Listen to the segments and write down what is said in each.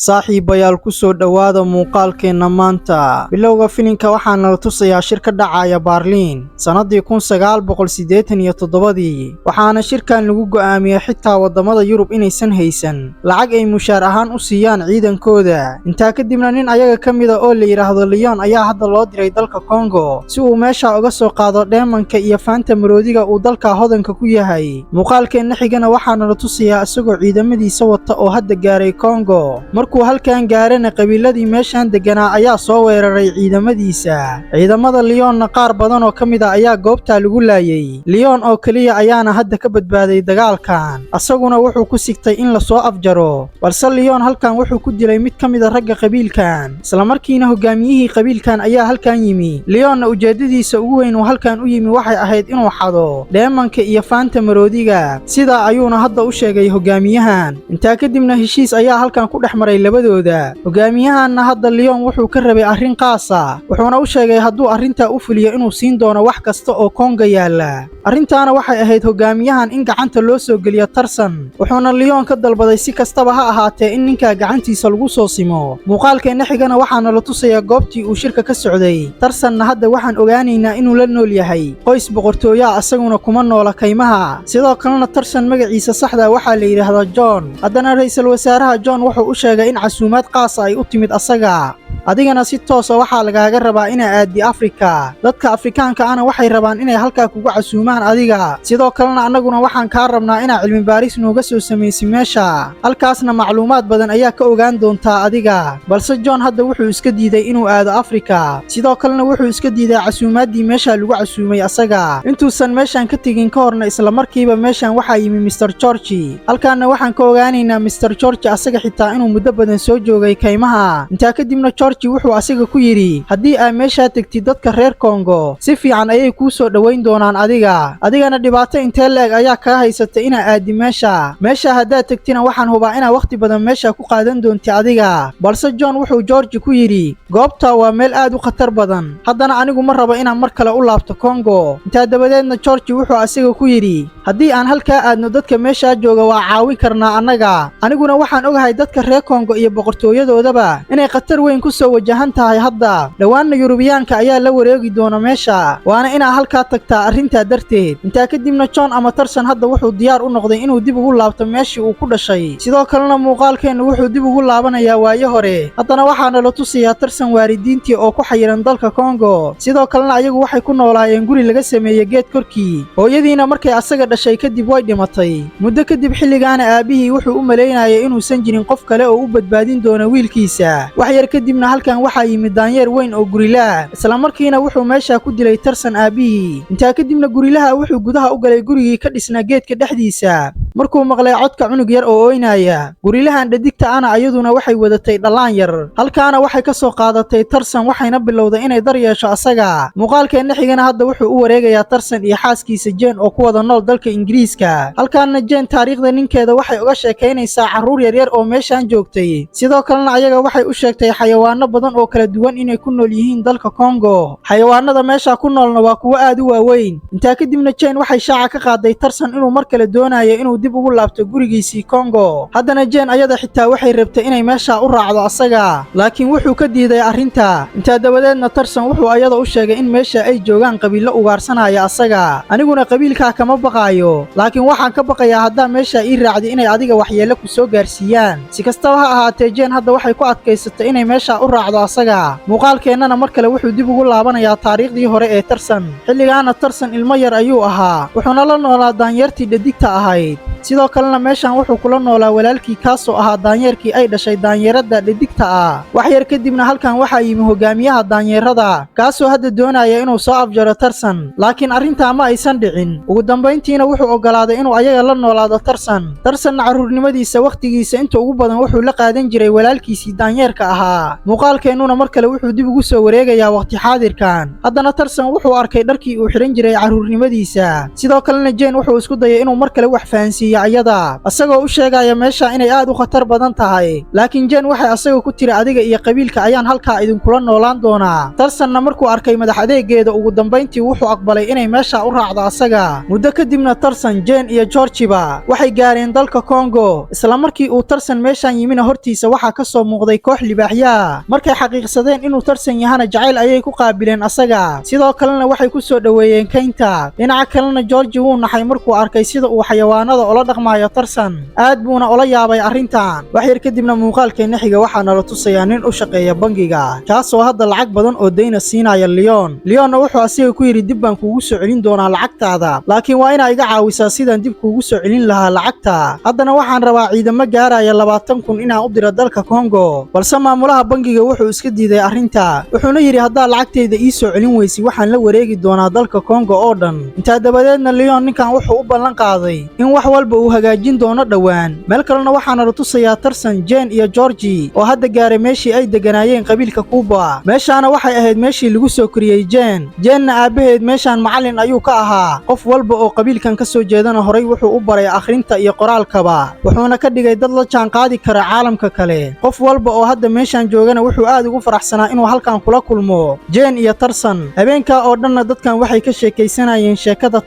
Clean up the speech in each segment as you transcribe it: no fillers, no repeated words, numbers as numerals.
saaxiibayaal ku soo dhawaada muuqaalkeena maanta. Bilowga filimka waxaana la tusayaa shir ka dhacaya Berlin sanadii 1987 waxaana shirkan lagu go'aamiyay xitaa wadamada Yurub inaysan haysan lacag ay mushaar ahaan u siiyaan ciidankooda. Intaa kadibna nin ayaga kamida oo la yiraahdo Leon ayaa hadda loo diray dalka Congo si uu meesha uga soo qaado dheemanka iyo faanta maroodiga uu dalka hodanka ku yahay. Muuqaalkeena xigana waxaana la tusayaa isagoo ciidamadiisa wata oo hadda gaaray Congo. Markuu halkan gaarana qabiiladii meeshan deganaa ayaa soo weeraray ciidamadiisa. Ciidamada Leon qaar badan oo kamid ah ayaa goobta lagu laayay. Leon oo kaliya ayaana hadda ka badbaaday dagaalkan. Asaguna wuxuu ku sigtay in la soo afjaro. Balse Leon halkan wuxuu ku dilay mid kamid ah ragga qabiilkan. Isla markiina hogaamiyihii qabiilkan ayaa halkan yimi. Leon ujeedadiisa ugu weyn oo halkan u yimi waxay ahayd inuu xado dheemanka iyo faanta maroodiga. Sidaa ayuuna hadda u sheegay hogaamiyahan. Intaa kadibna heshiis ayaa halkan ku dhexmaray labadooda. Hogaamiyahanna hadda Leon wuxuu ka rabay arrin qaas ah. Wuxuuna u sheegay hadduu arrinta u fuliyo inuu siin doono wax kasta oo Congo yaala. Arrintaana waxay ahayd hogaamiyahan in gacanta loo soo geliyo Tarsan. Wuxuuna Leon ka dalbaday si kastaba ha ahaatee in ninka gacantiisa lagu soo simo. Muuqaalkeena xigana waxaana la tusayaa goobtii uu shirka ka socday. Tarsanna hadda waxaan ogaanaynaa inuu la nool yahay qoys boqortooyo ah asaguna kuma noola kaymaha. Sidoo kalena Tarsan magaciisa saxda waxaa la yiraahdaa John. Haddana ra'iisul wasaaraha John wuxuu u sheegay in casuumaad qaas ah ay u timid asaga. adigana si toos ah waxaa lagaaga rabaa inaa aadi Afrika. Dadka Afrikaanka ana waxay rabaan inay halka kugu casuumaan adiga. Sidoo kalena annaguna waxaan ka rabnaa inaa cilmi baaris nooga soo sameeyay meesha. Halkaasna macluumaad badan ayaa ka ogaan doontaa adiga. Balse John hadda wuxuu iska diiday inuu aado Afrika. Sidoo kalena wuxuu iska diiday casuumaadii meesha lagu casuumay asaga. Intuusan meeshan ka tagin ka horna isla markiiba meeshan waxaa yimi Mr. George. Halkaana waxaan ka ogaanaynaa Mr. George asaga xitaa inuu muddo badan soo joogay kaymaha. Intaa kadibna George wuxuu asaga ku yiri haddii aad meesha tagtid dadka reer Congo si fiican ayay kuu soo dhaweyn doonaan adiga. Adigana dhibaato intee leeg ayaa ka haysata inaa aadi meesha. Meesha haddaad tagtina waxaan hubaa inaa waqti badan meesha ku qaadan doonti adiga. Balse John wuxuu George ku yiri goobta waa meel aad u khatar badan. Haddana anigu ma rabo inaan mar kale u laabto Congo. Intaa dabadeedna George wuxuu asaga ku yiri haddii aan halkaa aadno dadka meesha jooga waa caawin karnaa annaga. Aniguna waxaan ogahay dadka reer Congo iyo boqortooyadoodaba inay khatar weyn ku soo wajahan tahay hadda. Dhawaanna Yurubiyaanka ayaa la wareegi doona meesha. Waana inaa halkaa tagtaa arrinta darteed. Intaa kadibna John ama Tarsan hadda wuxuu diyaar u noqday inuu dib ugu laabto meeshii uu ku dhashay. Sidoo kalena muuqaalkeenu wuxuu dib ugu laabanayaa waayo hore. Haddana waxaana la tusayaa Tarsan waalidiintii oo ku xayiran dalka Congo. Sidoo kalena ayagu waxay ku noolaayeen guri laga sameeyay geed korkii. Hooyadiina markay asaga dhashay kadib way dhimatay. Muddo kadib xilligaana aabihii wuxuu u maleynayay inuusan jirin qof kale oo u badbaadin doona wiilkiisa. wax yar kadibna halkan waxaa yimid daanyeer weyn oo gurila. Isla markiina wuxuu meesha ku dilay Tarsan aabihii. Intaa kadibna gurilaha wuxuu gudaha u galay gurigii ka dhisnaa geedka dhexdiisa. Markuu maqlay codka cunug yar oo ooynaya, gurilahan dhadigta ana ayaduna waxay wadatay dhalaan yar. Halkaana waxay ka soo qaadatay Tarsan waxayna bilowday inay dar yeesho asaga. Muuqaalkeena xigana hadda wuxuu u wareegayaa Tarsan iyo xaaskiisa Jane oo ku wada nool dalka Ingiriiska. Halkaana Jane taariikhda ninkeeda waxay uga sheekaynaysaa carruur yar yar oo meeshan joogtay. Sidoo kalena ayaga waxay u sheegtay xayawaano badan oo kala duwan inay ku nool yihiin dalka Congo. Xayawaanada meesha ku noolna waa kuwa aad u waaweyn. Intaa kadibna Jane waxay shaaca ka qaaday Tarsan inuu mar kale doonayo inuu dib ugu laabto gurigiisii Congo. Haddana Jane ayada xitaa waxay rabtay inay meesha u raacdo asaga, laakiin wuxuu ka diiday arrinta. Intaa dabadeedna Tarsan wuxuu ayada u sheegay in meesha ay joogaan qabiilo ugaarsanaya asaga. Aniguna qabiilka kama baqaayo, laakiin waxaan ka baqayaa haddaa meesha ii raacdi inay adiga waxyeello ku soo gaarsiiyaan. Si kastaba ha ahaatee Jane hadda waxay ku adkaysatay inay meesha u raacdo asaga. Muuqaalkeennana mar kale wuxuu dib ugu laabanayaa taariikhdii hore ee Tarsan. Xilligaana Tarsan ilmo yar ayuu ahaa, wuxuuna la noolaa daanyeertii dhadigta ahayd. sidoo kalena meeshan wuxuu kula noolaa walaalkii kaasoo ahaa daanyeerkii ay dhashay daanyeerada dhadigta ah. wax yar kadibna halkan waxaa yimi hogaamiyaha daanyeerada kaasoo hadda doonaya inuu soo afjaro Tarsan, laakiin arrintaa ma aysan dhicin. ugu dambayntiina wuxuu ogolaaday inuu ayaga la noolaado Tarsan. Tarsanna carruurnimadiisa waqtigiisa inta ugu badan wuxuu la qaadan jiray walaalkiisii daanyeerka ahaa. muuqaalkeennuna mar kale wuxuu dib ugu soo wareegayaa waqti xaadirkan. haddana tarsan wuxuu arkay dharkii uu xidhan jiray carruurnimadiisa, sidoo kalena jeen wuxuu isku dayay inuu mar kale wax fahansiiyo ayada asagoo u sheegaya meesha inay aad u khatar badan tahay. laakiin jeen waxay asaga ku tiri adiga iyo qabiilka ayaan halkaa idinkula noolaan doonaa. tarsanna markuu arkay madax adeegeeda ugu dambayntii wuxuu aqbalay inay meesha u raacdo asaga. muddo kadibna tarsan, jeen iyo georgiba waxay gaareen dalka Congo. isla markii uu tarsan meeshaan yimina hortiisa waxaa ka soo muuqday koox libaaxya. markay xaqiiqsadeen inuu tarsan yahana jacayl ayay ku qaabileen asaga, sidoo kalena waxay ku soo dhoweeyeen kaynta. dhinaca kalena georgi wuu naxay markuu arkay sida uu xayawaanada ula dhaqmaayo tarsan, aad buuna ula yaabay arrintan. wax yar kadibna muuqaalkeenna xiga waxaa nala tusayaa nin u shaqeeya bangiga, kaasoo hadda lacag badan oo dayna siinaya leonna wuxuu asiga ku yidhi dib baan kuugu soo celin doonaa lacagtaada, laakiin waa inaa iga caawisaa sidaan dib kuugu soo celin lahaa lacagta. haddana waxaan rabaa ciidamo gaaraya 20,000 inaan u diro dalka Congo, balse maamulaha bangiga wuxuu iska diiday arrinta, wuxuuna yidhi haddaa lacagtayda ii soo celin weysi waxaan la wareegi doonaa dalka Congo oo dhan. intaa dabadeedna leon ninkan wuxuu u ballan qaaday in wax walba uu hagaajin doono dhowaan. meel kalena waxaana la tusayaa tarsan, jeen iyo georgi oo hadda gaaray meeshii ay deganaayeen qabiilka Kuba. meeshaana waxay ahayd meeshii lagu soo koriyey jeenna aabaheed meeshaan macallin ayuu ka ahaa. qof walba oo qabiilkan ka soo jeedana horay wuxuu u baray akhrinta iyo qoraalkaba, wuxuuna ka dhigay dad la jaan qaadi kara caalamka kale. qof walba oo hadda meeshaan joogana wuxuu aad ugu faraxsanaa inuu halkan kula kulmo jeen iyo tarsan. habeenkaa oo dhanna dadkan waxay ka sheekaysanayeen sheekada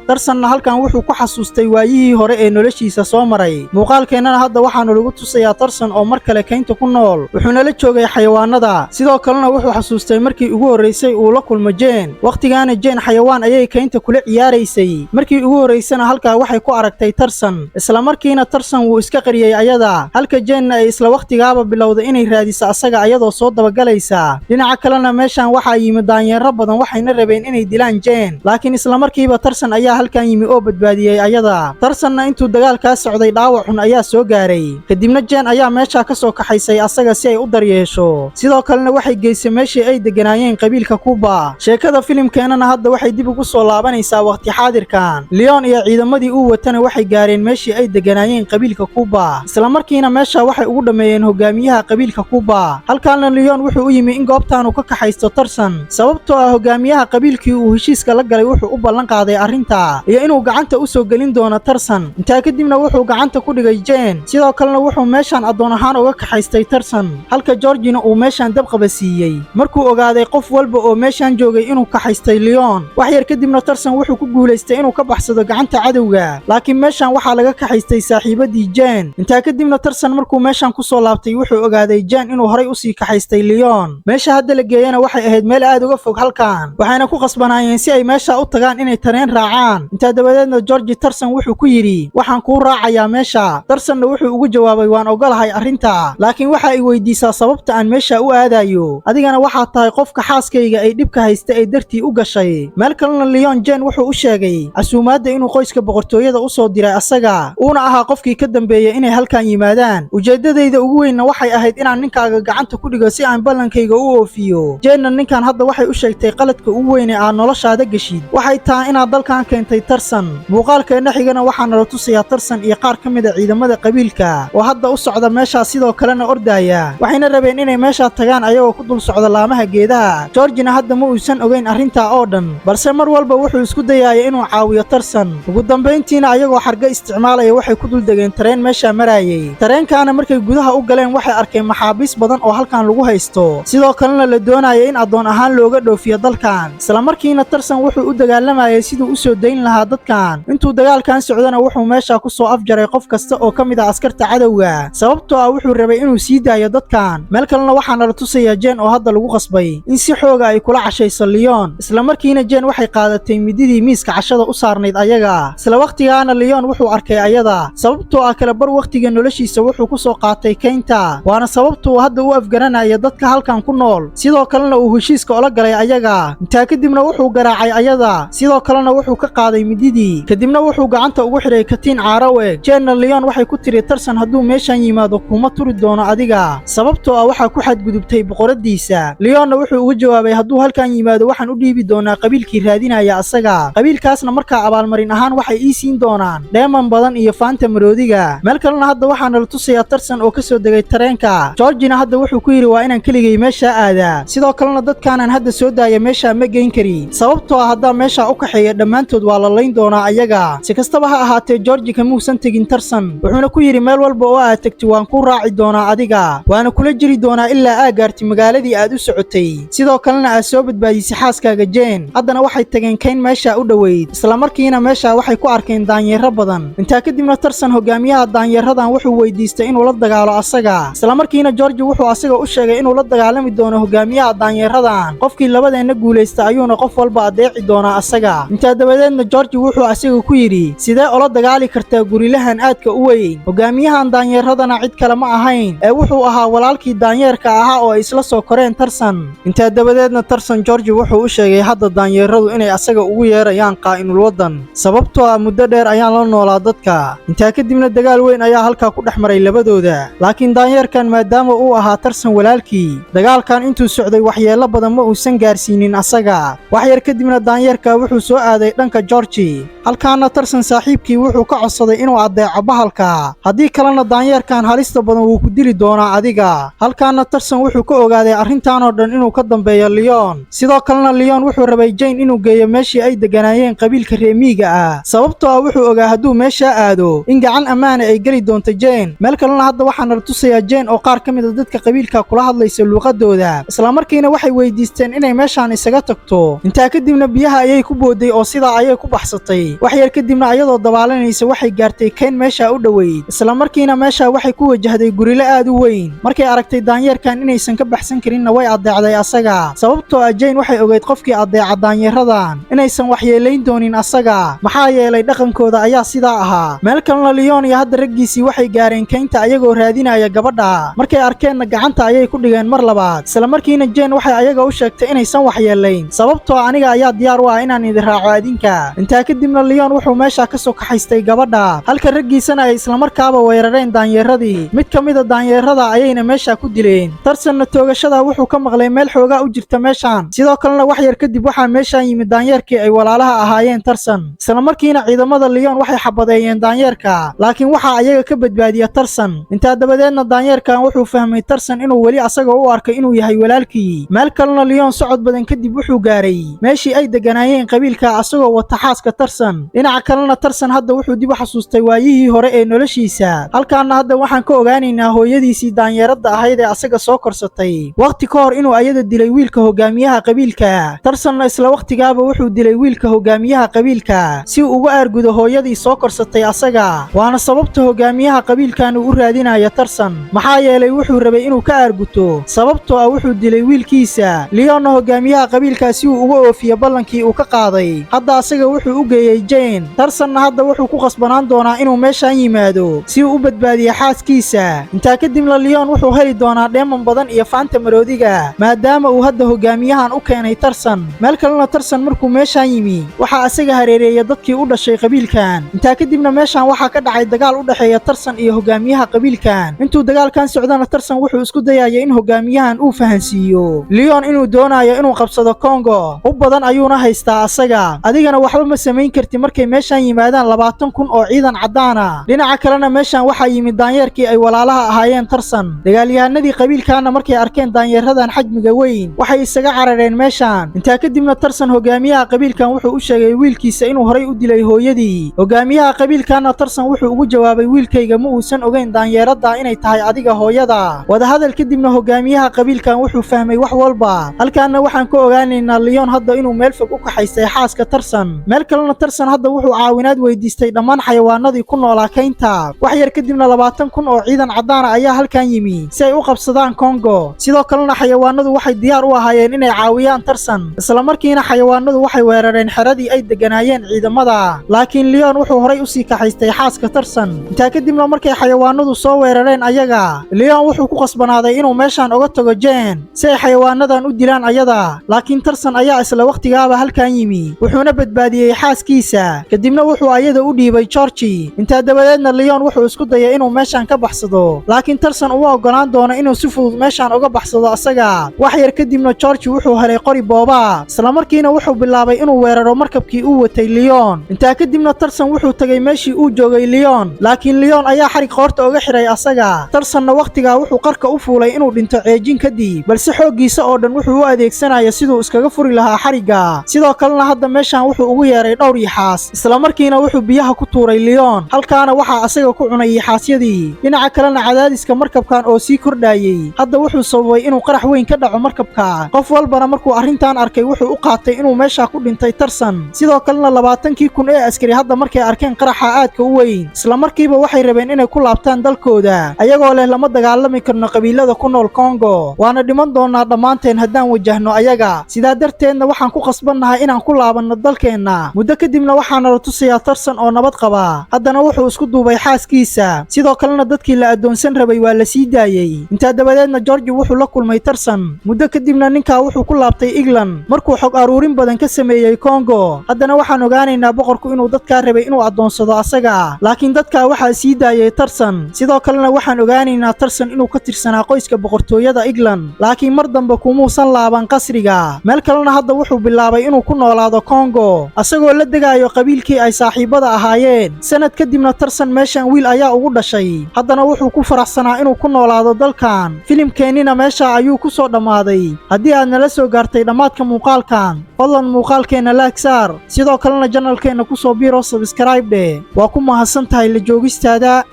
tarsanna halkan wuxuu ku xasuustay waayihii hore ee noloshiisa soo maray. muuqaalkeennana hadda waxaanu lagu tusayaa tarsan oo mar kale kaynta ku nool, wuxuuna la joogay xayawaanada, sidoo kalena wuxuu xasuustay markii ugu horraysay uu la kulmo jeen. wakhtigaana jeen xayawaan ayay kaynta kula ciyaaraysay. markii ugu horraysana halkaa waxay ku aragtay tarsan, isla markiina tarsan wuu iska qariyey ayada, halka jeenna ay isla wakhtigaaba bilowday inay raadiso asaga ayadoo soo dabagalaysa. dhinaca kalena meeshaan waxaa yimid daanyeero badan waxayna rabeen inay dilaan jeen, laakiin isla markiiba tarsan ayaa halkan yimi oo badbaadiyey ayada. tarsanna intuu dagaalkaa socday dhaawac xun ayaa soo gaaray, kadibna jeen ayaa meeshaa ka soo kaxaysay asaga si ay u daryeesho, sidoo kalena waxay geysay meeshii ay deganaayeen qabiilka Kuba. sheekada filimkeennana hadda waxay dib ugu soo laabanaysaa waqti xaadirkan. leon iyo ciidamadii uu watana waxay gaareen meeshii ay deganaayeen qabiilka Kuba, isla markiina meesha waxay ugu dhammeeyeen hogaamiyaha qabiilka Kuba. halkaana leon wuxuu u yimi in goobtaanu ka kaxaysto tarsan, sababtoo ah hogaamiyaha qabiilkii uu heshiiska la galay wuxuu u ballan qaaday arrinta iyo inuu gacanta u soo gelin doono tarsan. intaa kadibna wuxuu gacanta ku dhigay jeen, sidoo kalena wuxuu meeshaan addoon ahaan uga kaxaystay tarsan, halka georgina uu meeshaan dabqaba siiyey. markuu ogaaday qof walba oo meeshaan joogay inuu kaxaystay leon, wax yar kadibna tarsan wuxuu ku guulaystay inuu ka baxsado gacanta cadowga, laakiin meeshaan waxaa laga kaxaystay saaxiibadii jeen. intaa kadibna tarsan markuu meeshaan ku soo laabtay wuxuu ogaaday jeen inuu horay usii kaxaystay leon. meesha hadda la geeyana waxay ahayd meel aad uga fog halkan, waxayna ku qasbanaayeen si ay meesha u tagaan inay tareen raacaan. intaa dabadeedna georgi tarsan wuxuu ku yidhi waxaan kuu raacayaa meesha. tarsanna wuxuu ugu jawaabay waan ogolahay arrinta, laakiin waxa ay weydiisaa sababta aan meesha u aadayo, adigana waxaa tahay qofka xaaskayga ay dhibka haysta ee dartii u gashay. meel kalena leon jeen wuxuu u sheegay casuumaadda inuu qoyska boqortooyada u soo diray asaga, uuna ahaa qofkii ka dambeeyey inay halkan yimaadaan. ujeeddadayda ugu weynna waxay ahayd inaan ninkaaga gacanta ku dhigo si aan ballankayga u oofiyo. jeenna ninkan hadda waxay u sheegtay qaladka ugu weyn ee aad noloshaada geshid waxay tahay inaad dalkan keentay tarsan. muuqaalkeenna xigana waxaana la tusayaa tarsan iyo qaar ka mid a ciidamada qabiilka oo hadda u socda meeshaa, sidoo kalena ordaya, waxayna rabeen inay meeshaa tagaan ayagoo ku dul socda laamaha geedaha. georgina hadda ma uusan ogeyn arrintaa oo dhan, balse mar walba wuxuu isku dayaaya inuu caawiyo tarsan. ugu dambayntiina ayagoo xarga isticmaalaya waxay ku dul degeen tareen meeshaa maraayay. tareenkaana markay gudaha u galeen waxay arkeen maxaabiis badan oo halkan lagu haysto, sidoo kalena la doonaya in addoon ahaan looga dhoofiyo dalkan. isla markiina tarsan wuxuu u dagaalamayay siduu u soo dayn lahaa dadkan. intuu dagaalkan socdana wuxuu meesha ku soo afjaray qof kasta oo ka mid ah askarta cadowga, sababtoo ah wuxuu rabay inuu sii daayo dadkan. meel kalena waxaana la tusayaa jeen oo hadda lagu qasbay in si xooga ay kula cashayso leon, isla markiina jeen waxay qaadatay mididii miiska cashada u saarnayd ayaga. isla wakhtigaana leon wuxuu arkay ayada, sababtoo ah kala bar wakhtiga noloshiisa wuxuu ku soo qaatay kaynta, waana sababtuu hadda u afgaranaya dadka halkan ku nool, sidoo kalena uu heshiiska ola galay ayaga. intaa kadibna wuxuu garaacay ayada, sidoo kalena wuxuu ka qaaday mididii, kadibna wuxuu gacanta ugu xidhay katiin caaro u eg. jeenna leon waxay ku tiri tarsan hadduu meeshaan yimaado kuma turi doono adiga, sababtoo ah waxaa ku xadgudubtay boqoradiisa. leonna wuxuu ugu jawaabay hadduu halkan yimaado waxaan u dhiibi doonaa qabiilkii raadinaya asaga, qabiilkaasna markaa abaalmarin ahaan waxay ii siin doonaan dheeman badan iyo faanta maroodiga. meel kalena hadda waxaana la tusayaa tarsan oo ka soo degay tareenka. georgina hadda hadda wuxuu ku yidhi waa inaan keligay meesha aadaa sidoo kalena dadkaanaan hadda soo daaya meesha ma geyn kari sababtoo ah haddaan meesha u kaxeeya dhammaantood waa la layn doonaa ayaga si kastaba ha ahaatee George kamuusan tegin tarsan wuxuuna ku yidhi meel walba oo aad tagti waan ku raaci doonaa adiga waana kula jiri doonaa ilaa aad gaartay magaaladii aad u socotay sidoo kalena aad soo badbaadisay xaaskaaga Jane haddana waxay tageen kayn meesha u dhoweyd isla markiina meesha waxay ku arkeen daanyeero badan intaa kadibna tarsan hogaamiyaha daanyeeradan wuxuu weydiistay inuu la dagaalo asaga isla markiina George wuxuu asaga u sheegay inuu la dagaalami doono hogaamiyaha daanyeeradan qofkii labadeena guulaysta ayuuna qof walba adeeci doonaa asaga intaa dabadeedna George wuxuu asaga ku yidhi sidee ula dagaali kartaa gurilahan aadka u weyn hogaamiyahan daanyeeradana cid kale ma ahayn ee wuxuu ahaa walaalkii daanyeerka ahaa oo ay isla soo koreen tarsan intaa dabadeedna tarsan George wuxuu u sheegay hadda daanyeeradu inay asaga ugu yeerayaan qaa'inul wadan sababtoo ah muddo dheer ayaan la noolaa dadka intaa kadibna dagaal weyn ayaa halkaa ku dhex maray labadooda laakiin daanyeerkan maadaama uu ahaa tarsan walaalkii dagaalkan intuu socday waxyeello badan ma uusan gaarsiinin asaga wax yar kadibna daanyeerka wuxuu soo aaday dhanka George halkaana tarsan saaxiibkii wuxuu ka codsaday inuu adeeco bahalka haddii kalena daanyeerkan halista badan wuu ku dili doonaa adiga halkaana tarsan wuxuu ka ogaaday arrintan oo dhan inuu ka dambeeyo Leon sidoo kalena Leon wuxuu rabay Jane inuu geeyo meeshii ay deganaayeen qabiilka reemiga ah sababtoo ah wuxuu ogaa hadduu meesha aado in gacan ammaan ay geli doonto Jane meel kalena hadda waxaana la tusayaa Jane oo qaar ka mid ah dadka qabiilka kula hadlaysa luqadooda isla markiina waxay weydiisteen inay meeshaan isaga tagto intaa kadibna biyaha ayay ku booday oo sidaa ayay ku baxsatay wax yar kadibna ayadoo dabaalanaysa waxay gaartay kayn meesha u dhoweyd isla markiina meesha waxay ku wajahday gurilo aad u weyn markay aragtay daanyeerkan inaysan ka baxsan karinna way adeecday asaga sababtoo ah Jane waxay ogeyd qofkii adeeca daanyeeradan inaysan waxyeelayn doonin asaga maxaa yeelay dhaqankooda ayaa sidaa ahaa meel kalena Leon iyo hadda raggiisii waxay gaareen kaynta ayagoo raadinaya gabadha markay arkeenna gacanta ayay ku dhigeen mar labaad isla markiina Jane waxay ayaga u sheegtay inaysan waxyeelayn sababtoo aniga ayaa diyaar u ah inaan idin raaco adinka intaa kadibna Leon wuxuu meesha ka soo kaxaystay gabadha halka raggiisana ay isla markaaba weerareen daanyeeradii mid ka mid ah daanyeerada ayayna meesha ku dileen tarsanna toogashada wuxuu ka maqlay meel xoogaa u jirta meeshaan sidoo kalena wax yar kadib waxaa meeshaan yimid daanyeerkii ay walaalaha ahaayeen tarsan isla markiina ciidamada Leon waxay xabadeeyeen daanyeerka laakiin waxa ayaga ka badbaadiya tarsan intaa dabadeedna daanyeerkan wuxuu fahmay tarsan inuu weli asaga u arkay inuu yahay walaalkii meel kalena Leon socod badan kadib wuxuu gaaray meeshii ay deganaayeen qabiilka asagoo wata xaaska tarsan dhinaca kalena tarsan hadda wuxuu dib u xasuustay waayihii hore ee noloshiisa halkaana hadda waxaan ka ogaanaynaa hooyadiisii daanyeerada ahayd ee asaga soo korsatay waqti ka hor inuu ayada dilay wiilka hogaamiyaha qabiilka tarsanna isla waqtigaaba wuxuu dilay wiilka hogaamiyaha qabiilka si uu uga aargudo hooyadii soo korsatay asaga waana sababta hogaamiyaha qabiilkan uu u raadinayo tarsan maxaa yeelay wuxuu rabay inuu ka aarguto sababtoo ah wuxuu dilay wiilkiisa Leonna hogaamiyaha qabiilka si uu uga oofiyo ballankii uu ka qaaday hadda asaga wuxuu u geeyay Jane tarsanna hadda wuxuu ku qasbanaan doonaa inuu meeshaan yimaado si uu u badbaadiyo xaaskiisa intaa kadibna Leon wuxuu heli doonaa dheeman badan iyo faanta maroodiga maadaama uu hadda hogaamiyahan u keenay tarsan meel kalena tarsan markuu meeshaan yimi waxaa asaga hareereeya dadkii u dhashay qabiilkan intaa kadibna meeshaan waxaa ka dhacay dagaal u dhaxeeya tarsan iyo hogaamiyaha qabiilkan intuu dagaalkan socdana tarsan wuxuu isku dayaya in hogaamiyahan uu fahansiiyo Leon inuu doonayo inuu qabsado Congo u badan ayuuna haystaa asaga adigana waxba ma samayn karti markay meeshaan yimaadaan 20,000 oo ciidan cadaan ah dhinaca kalena meeshaan waxaa yimid daanyeerkii ay walaalaha ahaayeen tarsan dagaalyahanadii qabiilkaana markay arkeen daanyeeradan xajmiga weyn waxay isaga carareen meeshaan intaa kadibna tarsan hogaamiyaha qabiilkan wuxuu u sheegay wiilkiisa inuu horay u dilay hooyadii hogaamiyaha qabiilkaana tarsan wuxuu ugu jawaabay wiilkayga ma uusan ogeyn daanyeerada inay tahay adiga hooyada wadahadal kadibna hogaamiyaha qabiilkan wuxuu fahmay wax walba halkaana waxaan ka ogaanaynaa Leon hadda inuu meel fog u kaxaystay xaaska tarsan meel kalena tarsan hadda wuxuu caawinaad weydiistay dhammaan xayawaanadii ku noolaa kaynta wax yar kadibna 20,000 oo ciidan cadaan ah ayaa halkan yimi si ay u qabsadaan Congo sidoo kalena xayawaanadu waxay diyaar u ahaayeen inay caawiyaan tarsan isla markiina xayawaanadu waxay weerareen xeradii ay deganaayeen ciidamada laakiin Leon wuxuu horay u sii kaxaystay xaaska tarsan intaa kadibna markay xayawaanadu soo weerareen ayaga Leon wuxuu ku qasbanaaday inuu meeshaan uga tago Jane si ay xayawaanadan u dilaan ayada laakiin tarsan ayaa isla waqtigaaba halkan yimi wuxuuna badbaadiyay xaaskiisa kadibna wuxuu ayada u dhiibay George intaa dabadeedna Leon wuxuu isku dayay inuu meeshaan ka baxsado laakiin tarsan uma ogolaan doono inuu si fudud meeshaan uga baxsado asaga wax yar kadibna George wuxuu helay qori booba isla markiina wuxuu bilaabay inuu weeraro markabkii uu watay Leon intaa kadibna tarsan wuxuu tagay meeshii uu joogay Leon laakiin Leon ayaa xarig qoorta uga xiray asaga tarsanna waqtiga wuxuu qarka qarka u fuulay inuu dhinto ceejin kadib balse xooggiisa oo dhan wuxuu u adeegsanaya siduu iskaga furi lahaa xarigga sidoo kalena hadda meeshaan wuxuu ugu yeeray dhowr yixaas islamarkiina wuxuu biyaha ku tuuray liyoon halkaana waxaa asaga ku cunay yixaasyadii dhinaca kalena cadaadiska markabkan oo sii kordhayey hadda wuxuu sababay inuu qarax weyn ka dhaco markabka qof walbana markuu arrintan arkay wuxuu u qaatay inuu meesha ku dhintay Tarsan sidoo kalena 20,000 ee askari hadda markay arkeen qaraxa aadka u weyn isla markiiba waxay rabeen inay ku laabtaan dalkooda ayagoo leh lama dagaalami karno qabiilada ku nool Congo waana dhiman doonaa dhammaanteen haddaan wajahno ayaga sidaa darteedna waxaan ku qasbannahay inaan ku laabanno dalkeenna muddo kadibna waxaana la tusayaa Tarsan oo nabad qaba haddana wuxuu isku duubay xaaskiisa sidoo kalena dadkii la adoonsan rabay waa la sii daayay intaa dabadeedna George wuxuu la kulmay Tarsan muddo kadibna ninka wuxuu ku laabtay England markuu xog aruurin badan ka sameeyay Congo haddana waxaan ogaanaynaa boqorku inuu dadka rabay inuu adoonsado asaga laakiin dadka waxaa sii daayay Tarsan sidoo kalena waxaan ogaanaynaa Tarsan inuu ka tirsanaa qoyska boqortooyada England laakiin mar dambe kumuusan laaban qasriga meel kalena hadda wuxuu bilaabay inuu ku noolaado Congo asagoo la degayo qabiilkii ay saaxiibada ahaayeen sanad kadibna Tarsan meeshan wiil ayaa ugu dhashay haddana wuxuu ku faraxsanaa inuu ku noolaado dalkan filimkeenina meesha ayuu ku soo dhamaaday haddii aad nala soo gaartay dhammaadka muuqaalkan fadlan muuqaalkeena like saar sidoo kalena channelkeena ku soo biiro subscribe waa ku mahadsantahay la joogistaada